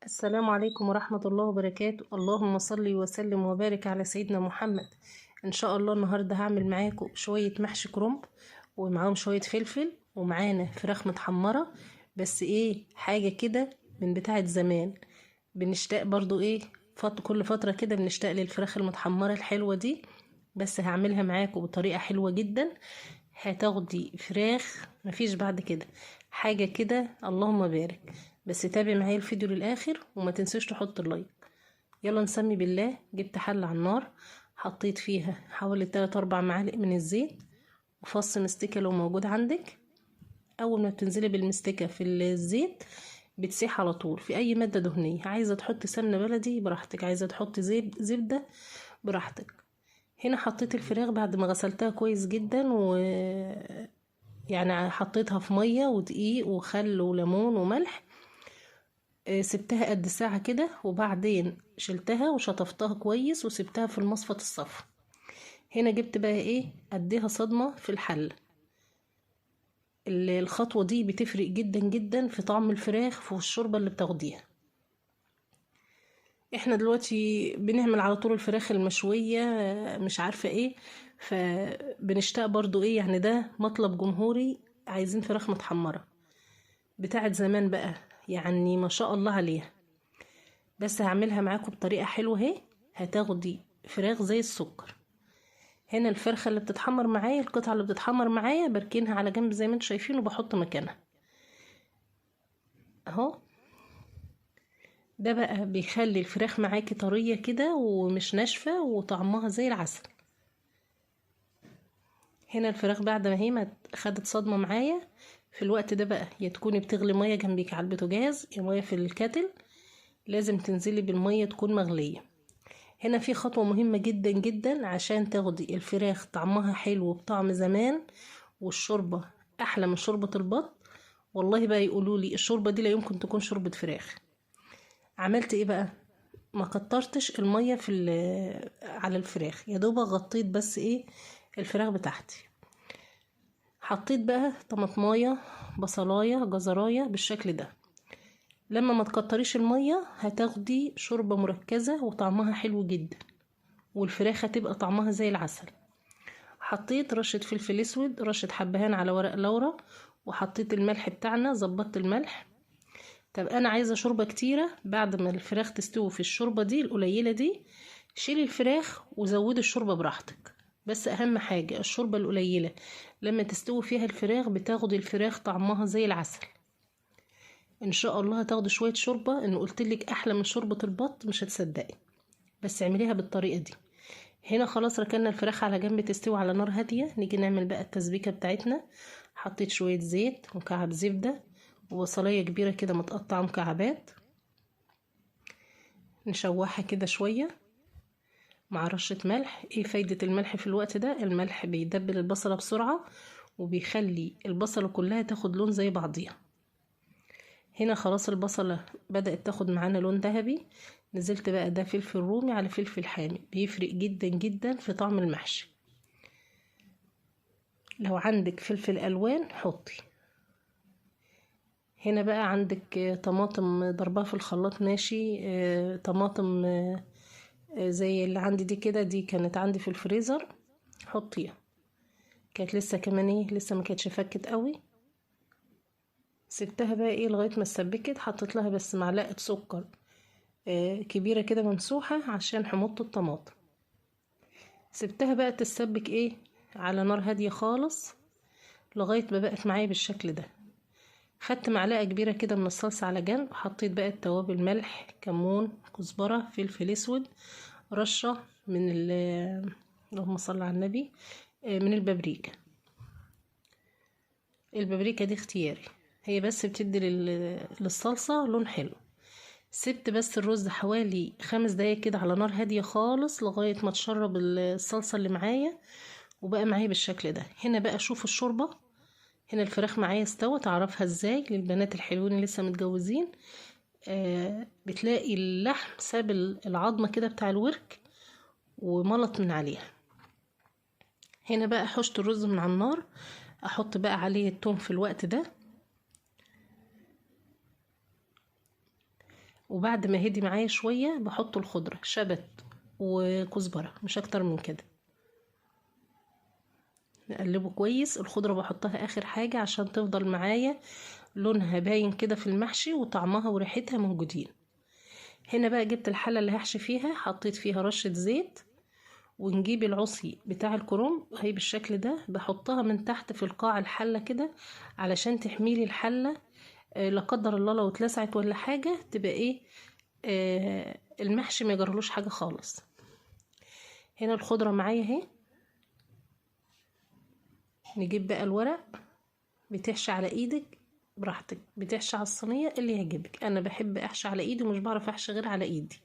السلام عليكم ورحمة الله وبركاته. اللهم صل وسلم وبارك على سيدنا محمد. ان شاء الله النهاردة هعمل معاكم شوية محشي كرنب ومعاهم شوية فلفل ومعانا فراخ متحمرة. بس ايه حاجة كده من بتاعة زمان. بنشتاق برضو ايه كل فترة كده بنشتاق للفراخ المتحمرة الحلوة دي. بس هعملها معاكم بطريقة حلوة جدا. هتاخدي فراخ مفيش بعد كده حاجة كده، اللهم بارك. بس تابع معايا الفيديو للآخر وما تنسوش تحط اللايك. يلا نسمي بالله. جبت حلة على النار، حطيت فيها حوالي 3-4 معالق من الزيت وفص مستكة لو موجود عندك. اول ما بتنزلي بالمستكة في الزيت بتسيح على طول في اي مادة دهنية. عايزة تحطي سمنة بلدي براحتك، عايزة تحطي زبدة براحتك. هنا حطيت الفراخ بعد ما غسلتها كويس جدا يعني حطيتها في مية ودقيق وخل وليمون وملح. سبتها قد ساعة كده وبعدين شلتها وشطفتها كويس وسبتها في المصفى الصفا. هنا جبت بقى ايه اديها صدمة في الحل. الخطوة دي بتفرق جدا جدا في طعم الفراخ والشوربة اللي بتاخديها. احنا دلوقتي بنعمل على طول الفراخ المشوية، مش عارفة ايه، فبنشتاق برضو ايه يعني ده مطلب جمهوري. عايزين فراخ متحمرة بتاعت زمان بقى، يعني ما شاء الله عليها. بس هعملها معاكم بطريقة حلوة اهي. هتاخدي فراخ زي السكر. هنا الفرخة اللي بتتحمر معايا، القطعة اللي بتتحمر معايا بركنها على جنب زي ما انتم شايفين وبحط مكانها اهو. ده بقى بيخلي الفراخ معاكي طرية كده ومش ناشفة وطعمها زي العسل. هنا الفراخ بعد ما هي ما خدت صدمة معايا، في الوقت ده بقى يا تكوني بتغلي مية جنبك على البوتاجاز يا مية في الكاتل. لازم تنزلي بالمية تكون مغلية. هنا في خطوة مهمة جدا جدا عشان تاخدي الفراخ طعمها حلو بطعم زمان والشوربة احلى من شوربة البط. والله بقى يقولوا لي الشوربة دي لا يمكن تكون شوربة فراخ. عملت ايه بقى؟ ما كترتش المية على الفراخ، يا دوبك غطيت بس ايه الفراخ بتاعتي. حطيت بقى طماطمايه بصلايه جزرايه بالشكل ده. لما ما تكتريش المية هتاخدي شوربة مركزة وطعمها حلو جدا والفراخ هتبقى طعمها زي العسل. حطيت رشة فلفل اسود، رشة حبهان على ورق لورا، وحطيت الملح بتاعنا، ظبطت الملح. طب انا عايزة شوربة كتيرة بعد ما الفراخ تستوي في الشوربة دي القليلة دي. شيلي الفراخ وزودي الشوربة براحتك. بس اهم حاجة الشوربة القليلة لما تستوي فيها الفراخ بتاخد الفراخ طعمها زي العسل. ان شاء الله هتاخدي شوية شوربة، ان قلتلك احلى من شوربة البط مش هتصدقي. بس اعمليها بالطريقة دي. هنا خلاص ركننا الفراخ على جنب تستوي على نار هادية. نيجي نعمل بقى التسبيكة بتاعتنا. حطيت شوية زيت ومكعب زبدة وبصلاية كبيرة كده متقطعة مكعبات. نشوحها كده شوية مع رشة ملح. ايه فايدة الملح في الوقت ده؟ الملح بيدبل البصلة بسرعة وبيخلي البصلة كلها تاخد لون زي بعضيها. هنا خلاص البصلة بدأت تاخد معانا لون ذهبي. نزلت بقى ده فلفل رومي على فلفل حامي، بيفرق جدا جدا في طعم المحشي. لو عندك فلفل ألوان حطي. هنا بقى عندك طماطم ضربها في الخلاط ماشي. طماطم زي اللي عندي دي كده، دي كانت عندي في الفريزر حطيها. كانت لسه كمان ايه لسه ما كانتش فكت قوي. سبتها بقى ايه لغايه ما اتسبكت. حطيت لها بس معلقه سكر كبيره كده ممسوحه عشان حموضه الطماطم. سبتها بقى تتسبك ايه على نار هاديه خالص لغايه ما بقت معايا بالشكل ده. خدت معلقه كبيره كده من الصلصه على جنب. حطيت بقى التوابل، ملح كمون كزبره فلفل اسود، رشه من اللهم صل على النبي من البابريكا. البابريكا دي اختياري، هي بس بتدي للصلصه لون حلو. سبت بس الرز حوالي 5 دقايق كده على نار هاديه خالص لغايه ما تشرب الصلصه اللي معايا وبقى معايا بالشكل ده. هنا بقى اشوف الشوربه. هنا الفراخ معايا استوت. اعرفها ازاي؟ للبنات الحلوين اللي لسه متجوزين، بتلاقي اللحم ساب العظمه كده بتاع الورك وملط من عليها. هنا بقى حشت الرز من على النار. احط بقى عليه التوم في الوقت ده. وبعد ما هدي معايا شوية بحط الخضرة شبت وكزبرة، مش اكتر من كده. نقلبه كويس. الخضرة بحطها اخر حاجة عشان تفضل معايا لونها باين كده في المحشي، وطعمها وريحتها موجودين. هنا بقى جبت الحلة اللي هحشي فيها، حطيت فيها رشة زيت، ونجيب العصي بتاع الكرنب هي بالشكل ده، بحطها من تحت في القاع الحلة كده علشان تحميلي الحلة. لا قدر الله لو اتلسعت ولا حاجة تبقى ايه، المحشي ما يجرلوش حاجة خالص. هنا الخضرة معايا اهي. نجيب بقى الورق، بتحشي على ايدك براحتك، بتحشي على الصينية اللي يعجبك. انا بحب احشي على ايدي ومش بعرف احشي غير على ايدي،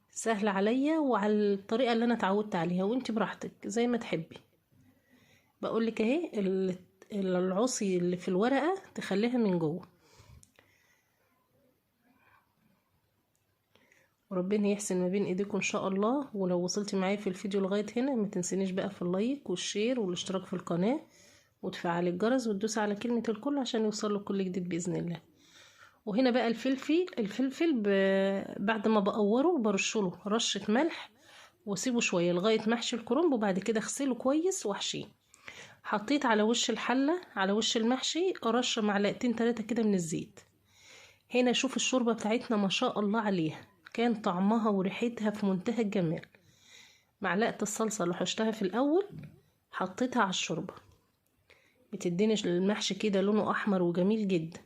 سهل عليا وعلى الطريقة اللي انا اتعودت عليها، وانت براحتك زي ما تحبي. بقولك اهي العصي اللي في الورقة تخليها من جوه، وربنا يحسن ما بين ايديكم ان شاء الله. ولو وصلتي معايا في الفيديو لغاية هنا ما تنسينيش بقى في اللايك والشير والاشتراك في القناة، وتفعلي الجرس وتدوسي على كلمة الكل عشان يوصلك كل جديد بإذن الله. وهنا بقى الفلفل بعد ما بقوره برشله رشة ملح، واسيبه شوية لغاية ما احشي الكرنب، وبعد كده اغسله كويس واحشيه. حطيت على وش الحلة، على وش المحشي، رشة معلقتين 3 كده من الزيت. هنا شوف الشوربة بتاعتنا ما شاء الله عليها، كان طعمها وريحتها في منتهى الجمال. معلقة الصلصة اللي حشتها في الأول حطيتها على الشوربة، بتديني المحشي كده لونه أحمر وجميل جدا.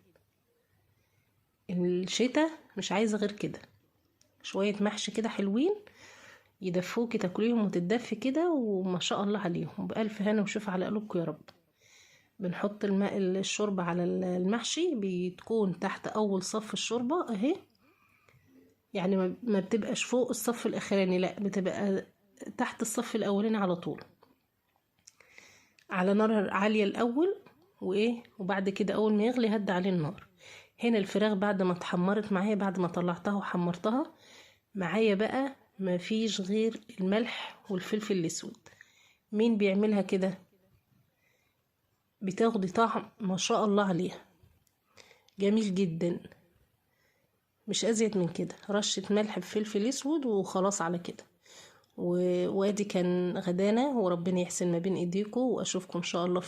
الشتا مش عايزة غير كده، شوية محشي كده حلوين يدفوكي تاكليهم وتدفي كده، وما شاء الله عليهم. بألف هنا وشوف على قلوبكم يا رب. بنحط الماء الشوربة على المحشي، بتكون تحت أول صف الشوربة اهي، يعني ما بتبقاش فوق الصف الأخراني، لا بتبقى تحت الصف الأولاني على طول، على نار عالية الأول. وبعد كده أول ما يغلي هدي عليه النار. هنا الفراخ بعد ما اتحمرت معايا، بعد ما طلعتها وحمرتها معايا بقى، ما فيش غير الملح والفلفل الأسود. مين بيعملها كده بتاخدي طعم ما شاء الله عليها جميل جدا. مش أزيد من كده، رشة ملح بفلفل أسود وخلاص على كده. وادي كان غدانا، وربنا يحسن ما بين ايديكم، واشوفكم ان شاء الله